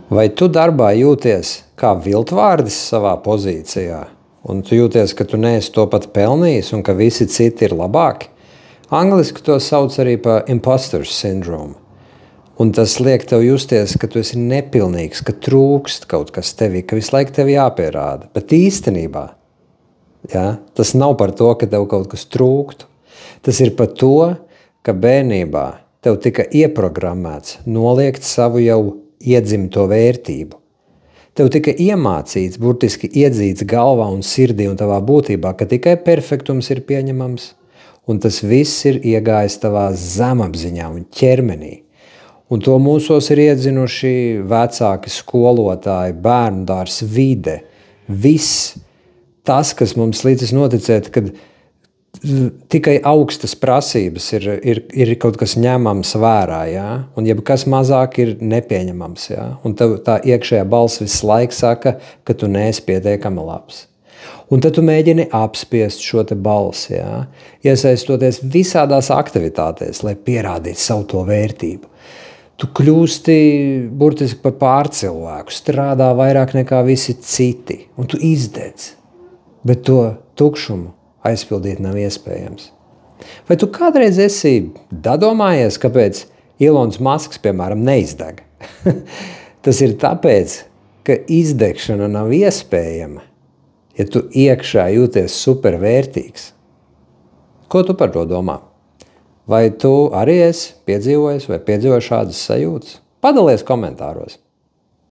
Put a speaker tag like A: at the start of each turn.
A: Vai tu darbā jūties kā viltvārdis savā pozīcijā, un tu jūties, ka tu neesi to pat pelnījis un ka visi citi ir labāki? Angliski to sauc arī par imposter syndrome. Un tas liek tev justies, ka tu esi nepilnīgs, ka trūkst kaut kas tevī, ka visu laiku tev jāpierāda. Bet īstenībā tas nav par to, ka tev kaut kas trūktu. Tas ir par to, ka bērnībā tev tika ieprogrammēts noliegt savu jau iedzimto vērtību. Tev tika iemācīts, burtiski iedzīts galvā un sirdī un tavā būtībā, ka tikai perfektums ir pieņemams, un tas viss ir iegājis tavā zemapziņā un ķermenī. Un to mūsos ir iedzinuši vecāki, skolotāji, bērndārs, vide. Viss tas, kas mums līdzis noticēt, kad tikai augstas prasības ir kaut kas ņemams vērā, un jebkas mazāk ir nepieņemams. Un tev tā iekšējā balss visu laiku saka, ka tu neesi pietiekami labs. Un tad tu mēģini apspiest šo te balsi, iesaistoties visādās aktivitātēs, lai pierādītu savu to vērtību. Tu kļūsti burtiski par pārcilvēku, strādā vairāk nekā visi citi, un tu izdedz. Bet to tukšumu aizpildīt nav iespējams. Vai tu kādreiz esi domājies, kāpēc Ilons Masks, piemēram, neizdeg? Tas ir tāpēc, ka izdegšana nav iespējama, ja tu iekšā jūties supervērtīgs. Ko tu par to domā? Vai tu arī esi piedzīvojis vai piedzīvoji šādas sajūtas? Padalies komentāros!